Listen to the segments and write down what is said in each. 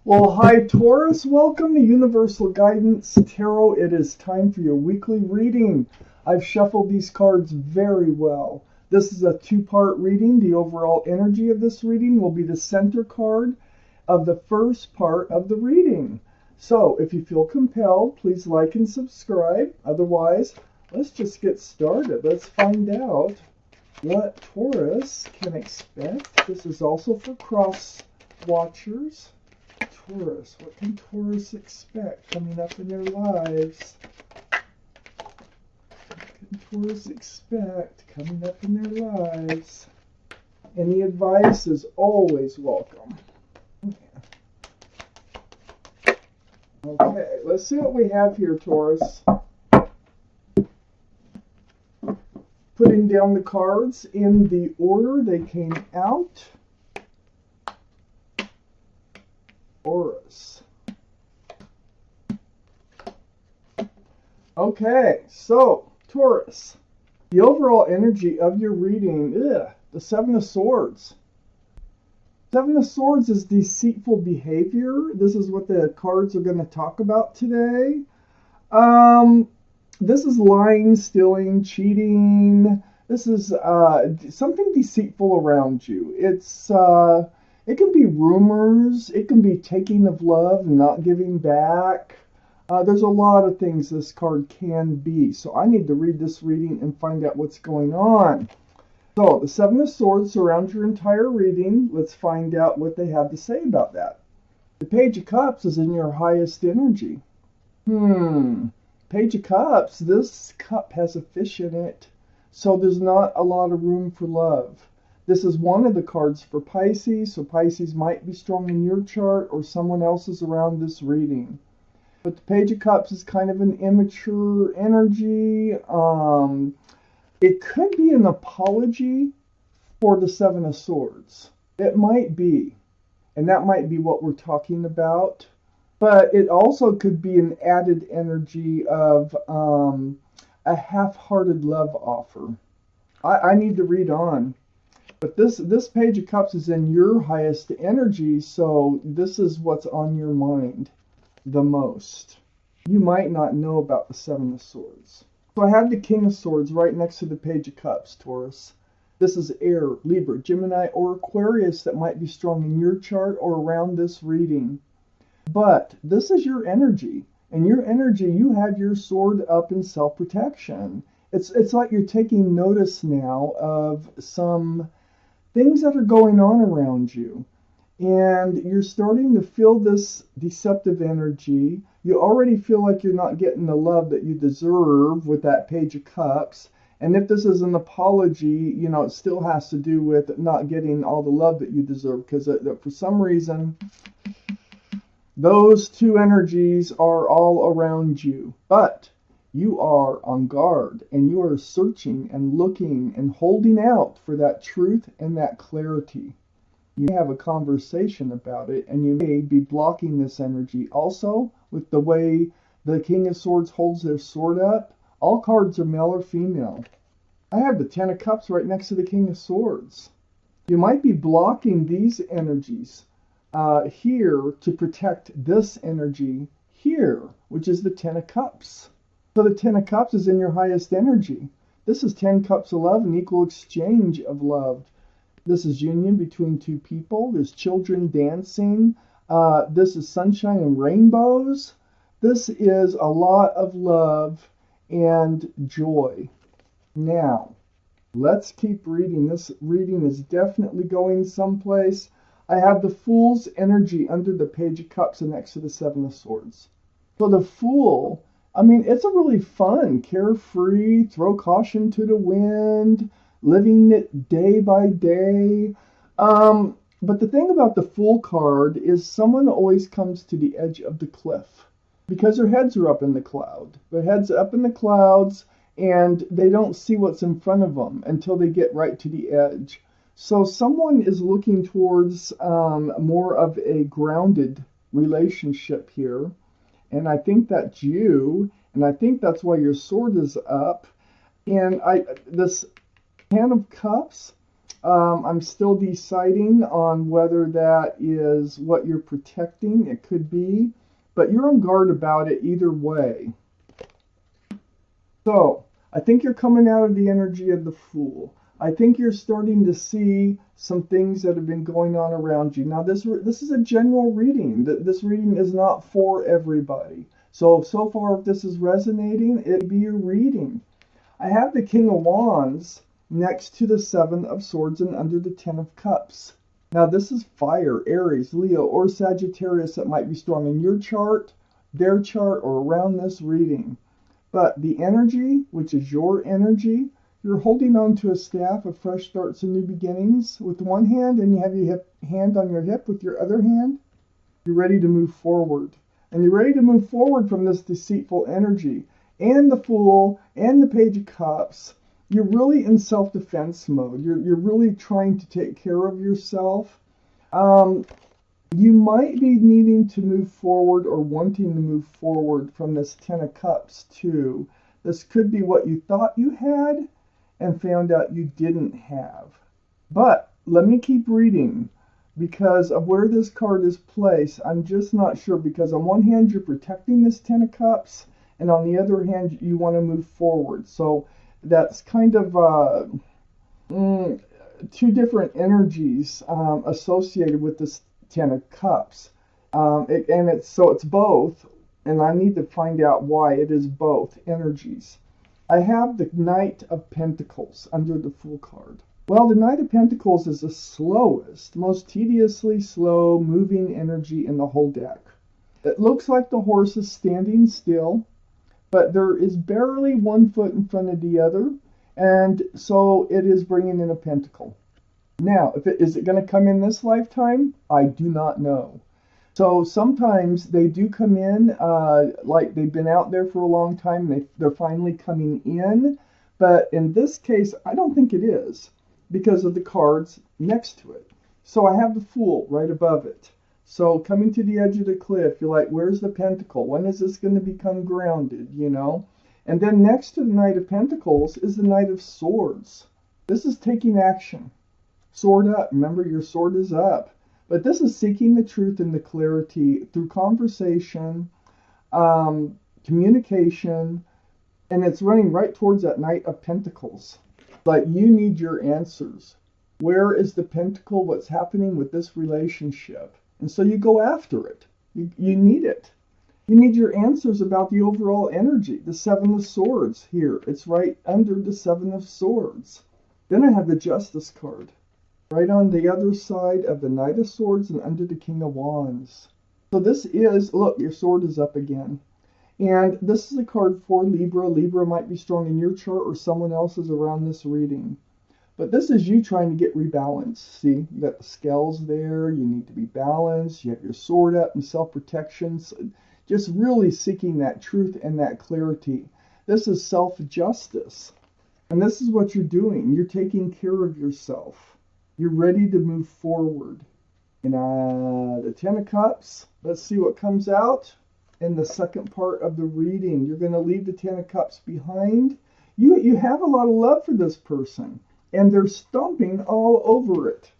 Well, hi Taurus, welcome to Universal Guidance Tarot. It is time for your weekly reading. I've shuffled these cards very well. This is a two-part reading. The overall energy of this reading will be the center card of the first part of the reading. So, if you feel compelled, please like and subscribe. Otherwise, let's just get started. Let's find out what Taurus can expect. This is also for cross watchers. Taurus, what can Taurus expect coming up in their lives? What can Taurus expect coming up in their lives? Any advice is always welcome. Okay, let's see what we have here, Taurus. Putting down the cards in the order they came out. Taurus. Okay, so Taurus, the overall energy of your reading, the Seven of Swords. Seven of Swords is deceitful behavior. This is what the cards are going to talk about today. This is lying, stealing, cheating. This is something deceitful around you. It can be rumors. It can be taking of love and not giving back. There's a lot of things this card can be. So I need to read this reading and find out what's going on. So the Seven of Swords surrounds your entire reading. Let's find out what they have to say about that. The Page of Cups is in your highest energy. Page of Cups. This cup has a fish in it. So there's not a lot of room for love. This is one of the cards for Pisces, so Pisces might be strong in your chart or someone else's around this reading. But the Page of Cups is kind of an immature energy. It could be an apology for the Seven of Swords. It might be, and that might be what we're talking about. But it also could be an added energy of a half-hearted love offer. I need to read on. But this Page of Cups is in your highest energy, so this is what's on your mind the most. You might not know about the Seven of Swords. So I have the King of Swords right next to the Page of Cups, Taurus. This is air, Libra, Gemini, or Aquarius that might be strong in your chart or around this reading. But this is your energy. And your energy, you have your sword up in self-protection. It's like you're taking notice now of some things that are going on around you, and you're starting to feel this deceptive energy. You already feel like you're not getting the love that you deserve with that Page of Cups, and if this is an apology, it still has to do with not getting all the love that you deserve, because for some reason those two energies are all around you. But you are on guard, and you are searching and looking and holding out for that truth and that clarity. You may have a conversation about it, and you may be blocking this energy. Also, with the way the King of Swords holds their sword up, all cards are male or female. I have the Ten of Cups right next to the King of Swords. You might be blocking these energies here to protect this energy here, which is the Ten of Cups. So the Ten of Cups is in your highest energy. This is 10 cups of love, an equal exchange of love. This is union between two people. There's children dancing. This is sunshine and rainbows. This is a lot of love and joy. Now, let's keep reading. This reading is definitely going someplace. I have the Fool's energy under the Page of Cups and next to the Seven of Swords. So the Fool, it's a really fun, carefree, throw caution to the wind, living it day by day. But the thing about the Fool card is someone always comes to the edge of the cliff because their heads are up in the cloud. Their heads are up in the clouds, and they don't see what's in front of them until they get right to the edge. So someone is looking towards more of a grounded relationship here. And I think that's you, and I think that's why your sword is up. And this Ten of Cups, I'm still deciding on whether that is what you're protecting. It could be, but you're on guard about it either way. So, I think you're coming out of the energy of the Fool. I think you're starting to see some things that have been going on around you. Now, this is a general reading. This reading is not for everybody. So far, if this is resonating, it'd be your reading. I have the King of Wands next to the Seven of Swords and under the Ten of Cups. Now, this is fire, Aries, Leo, or Sagittarius that might be strong in your chart, their chart, or around this reading. But the energy, which is your energy, you're holding on to a staff of fresh starts and new beginnings with one hand, and you have your hand on your hip with your other hand. You're ready to move forward. And you're ready to move forward from this deceitful energy. And the Fool, and the Page of Cups. You're really in self-defense mode. You're really trying to take care of yourself. You might be needing to move forward or wanting to move forward from this Ten of Cups too. This could be what you thought you had and found out you didn't have. But let me keep reading because of where this card is placed. I'm just not sure because on one hand you're protecting this Ten of Cups and on the other hand you want to move forward. So that's kind of two different energies associated with this Ten of Cups. It's both, and I need to find out why it is both energies. I have the Knight of Pentacles under the Fool card. Well, the Knight of Pentacles is the slowest, most tediously slow moving energy in the whole deck. It looks like the horse is standing still, but there is barely one foot in front of the other, and so it is bringing in a pentacle. Now, is it going to come in this lifetime? I do not know. So sometimes they do come in, like they've been out there for a long time, they're finally coming in. But in this case, I don't think it is because of the cards next to it. So I have the Fool right above it. So coming to the edge of the cliff, you're like, where's the pentacle? When is this going to become grounded, you know? And then next to the Knight of Pentacles is the Knight of Swords. This is taking action. Sword up. Remember, your sword is up. But this is seeking the truth and the clarity through conversation, communication, and it's running right towards that Knight of Pentacles. Like, you need your answers. Where is the pentacle? What's happening with this relationship? And so you go after it. You need it. You need your answers about the overall energy. The Seven of Swords here. It's right under the Seven of Swords. Then I have the Justice card. Right on the other side of the Knight of Swords and under the King of Wands. So this is, look, your sword is up again. And this is a card for Libra. Libra might be strong in your chart or someone else's around this reading. But this is you trying to get rebalanced. See, you got the scales there. You need to be balanced. You have your sword up and self-protection. So just really seeking that truth and that clarity. This is self-justice. And this is what you're doing. You're taking care of yourself. You're ready to move forward. And the Ten of Cups, let's see what comes out in the second part of the reading. You're going to leave the Ten of Cups behind. You have a lot of love for this person, and they're stomping all over it.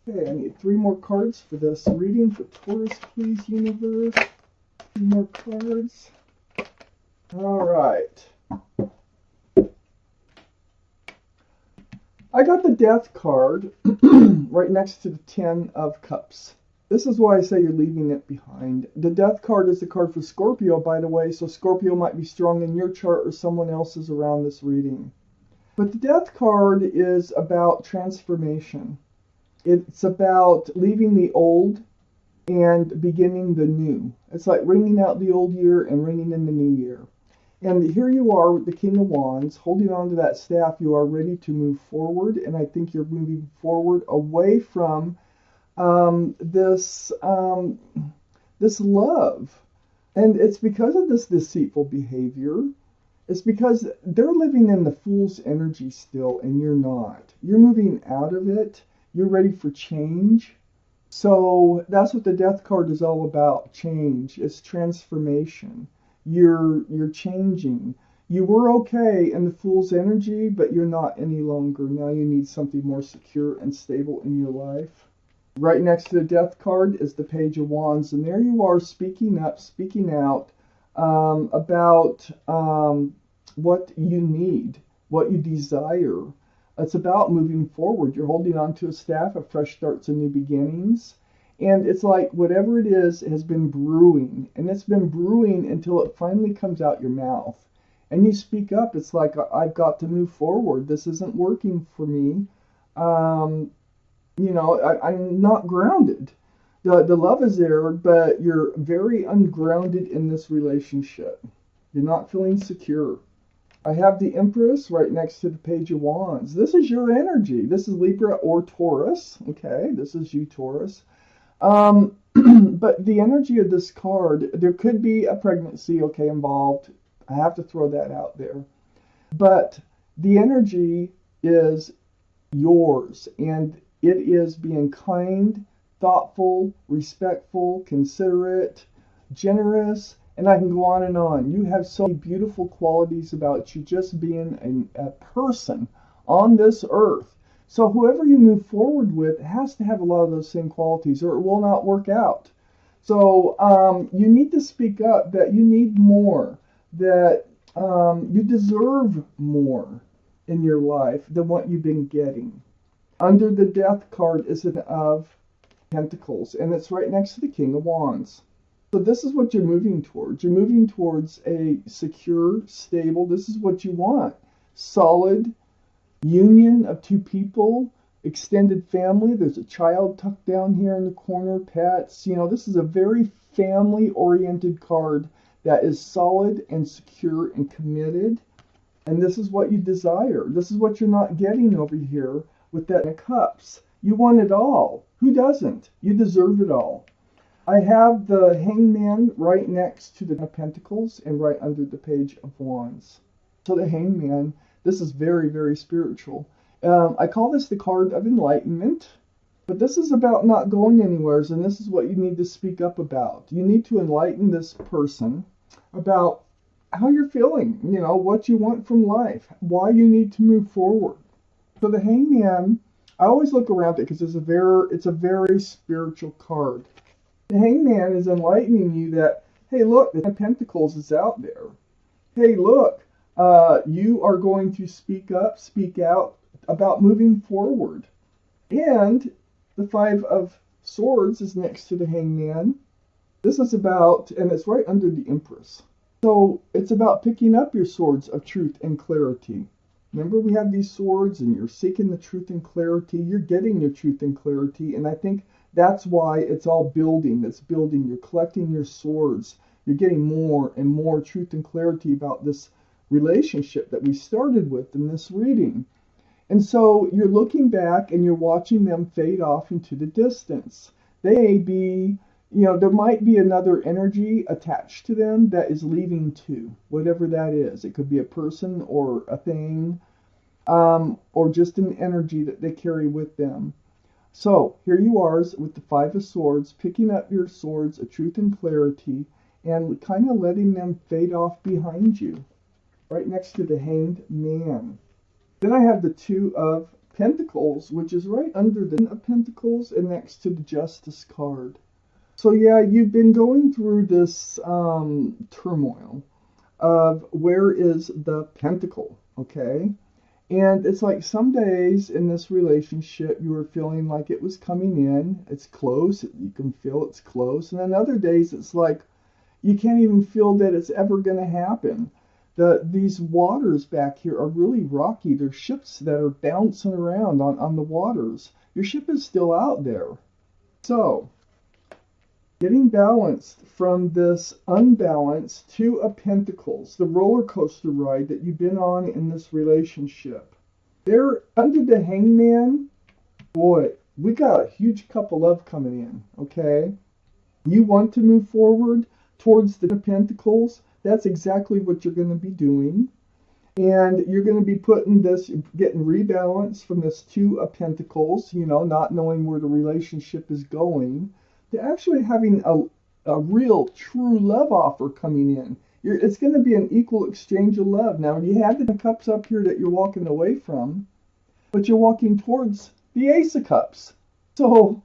Okay, I need 3 more cards for this reading for Taurus, please, universe. 3 more cards. All right. I got the Death card right next to the Ten of Cups. This is why I say you're leaving it behind. The Death card is the card for Scorpio, by the way, so Scorpio might be strong in your chart or someone else's around this reading. But the Death card is about transformation. It's about leaving the old and beginning the new. It's like ringing out the old year and ringing in the new year. And here you are with the King of Wands, holding on to that staff. You are ready to move forward, and I think you're moving forward away from this love. And it's because of this deceitful behavior. It's because they're living in the Fool's energy still, and you're not. You're moving out of it. You're ready for change. So that's what the Death card is all about, change. It's transformation. You're changing. You were okay in the Fool's energy, but you're not any longer. Now you need something more secure and stable in your life. Right next to the Death card is the Page of Wands, and there you are speaking up, speaking out about what you need, what you desire. It's about moving forward. You're holding on to a staff of fresh starts and new beginnings. And it's like whatever it is has been brewing, and it's been brewing until it finally comes out your mouth. And you speak up. It's like, I've got to move forward. This isn't working for me. I'm not grounded. The love is there, but you're very ungrounded in this relationship. You're not feeling secure. I have the Empress right next to the Page of Wands. This is your energy. This is Libra or Taurus. Okay, this is you, Taurus. But the energy of this card, there could be a pregnancy, okay, involved. I have to throw that out there. But the energy is yours, and it is being kind, thoughtful, respectful, considerate, generous, and I can go on and on. You have so many beautiful qualities about you just being a person on this earth. So whoever you move forward with has to have a lot of those same qualities, or it will not work out. So you need to speak up that you need more, that you deserve more in your life than what you've been getting. Under the Death card is an of Pentacles, and it's right next to the King of Wands. So this is what you're moving towards. You're moving towards a secure, stable, this is what you want. Solid union of two people, extended family. There's a child tucked down here in the corner, pets. This is a very family-oriented card that is solid and secure and committed. And this is what you desire. This is what you're not getting over here with that of Cups. You want it all. Who doesn't? You deserve it all. I have the Hangman right next to the Pentacles and right under the Page of Wands. So the Hangman, this is very, very spiritual. I call this the card of enlightenment, but this is about not going anywhere, and this is what you need to speak up about. You need to enlighten this person about how you're feeling, what you want from life, why you need to move forward. So the Hangman, I always look around it because it's a very spiritual card. The Hangman is enlightening you that, hey, look, the Pentacles is out there. Hey, look, you are going to speak up, speak out about moving forward. And the Five of Swords is next to the Hangman. This is about, and it's right under the Empress. So it's about picking up your swords of truth and clarity. Remember, we have these swords, and you're seeking the truth and clarity. You're getting your truth and clarity, and I think that's why it's all building. It's building. You're collecting your swords. You're getting more and more truth and clarity about this relationship that we started with in this reading. And so you're looking back and you're watching them fade off into the distance. They may be, there might be another energy attached to them that is leaving too, whatever that is. It could be a person or a thing, or just an energy that they carry with them. So here you are with the Five of Swords, picking up your swords of truth and clarity and kind of letting them fade off behind you, right next to the Hanged Man. Then I have the Two of Pentacles, which is right under the Ten of Pentacles and next to the Justice card. So yeah, you've been going through this turmoil of where is the Pentacle, okay? And it's like some days in this relationship, you were feeling like it was coming in. It's close. You can feel it's close. And then other days, it's like you can't even feel that it's ever going to happen. These waters back here are really rocky. There's ships that are bouncing around on the waters. Your ship is still out there. So, getting balanced from this unbalance Two of Pentacles, the roller coaster ride that you've been on in this relationship. There, under the Hangman, boy, we got a huge cup of love coming in, okay? You want to move forward towards the Pentacles. That's exactly what you're going to be doing. And you're going to be putting this, getting rebalanced from this Two of Pentacles, not knowing where the relationship is going, to actually having a real, true love offer coming in. It's going to be an equal exchange of love. Now, you have the cups up here that you're walking away from, but you're walking towards the Ace of Cups. So,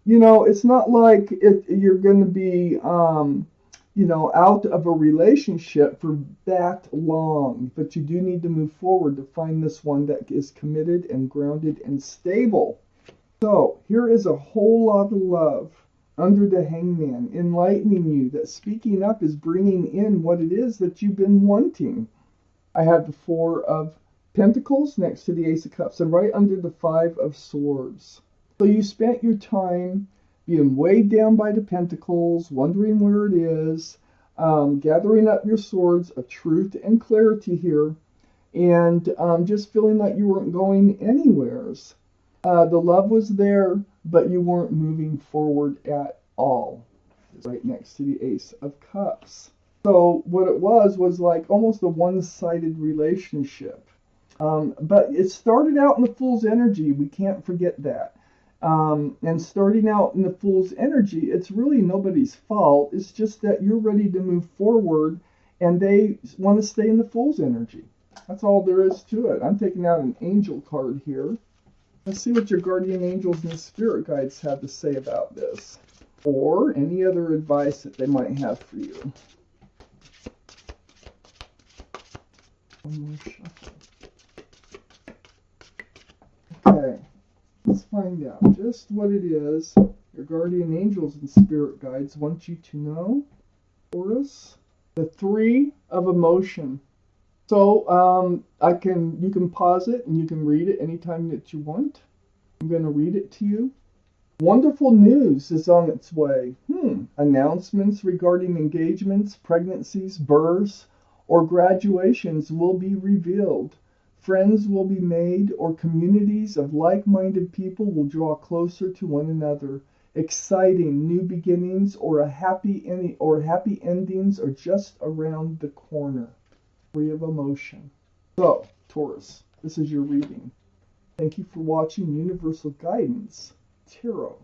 it's not like you're going to be, out of a relationship for that long. But you do need to move forward to find this one that is committed and grounded and stable. So, here is a whole lot of love under the Hangman, enlightening you that speaking up is bringing in what it is that you've been wanting. I have the Four of Pentacles next to the Ace of Cups and right under the Five of Swords. So you spent your time being weighed down by the Pentacles, wondering where it is, gathering up your swords of truth and clarity here, and just feeling like you weren't going anywheres. The love was there, but you weren't moving forward at all. It's right next to the Ace of Cups. So what it was like almost a one-sided relationship. But it started out in the Fool's energy. We can't forget that. And starting out in the Fool's energy, it's really nobody's fault. It's just that you're ready to move forward, and they want to stay in the Fool's energy. That's all there is to it. I'm taking out an angel card here. Let's see what your guardian angels and spirit guides have to say about this, or any other advice that they might have for you. One more shuffle. Okay, let's find out just what it is your guardian angels and spirit guides want you to know. Taurus, the Three of Emotion. So you can pause it and you can read it anytime that you want. I'm going to read it to you. Wonderful news is on its way. Announcements regarding engagements, pregnancies, births, or graduations will be revealed. Friends will be made, or communities of like-minded people will draw closer to one another. Exciting new beginnings or happy endings are just around the corner. Three of Emotion. So, Taurus, this is your reading. Thank you for watching Universal Guidance Tarot.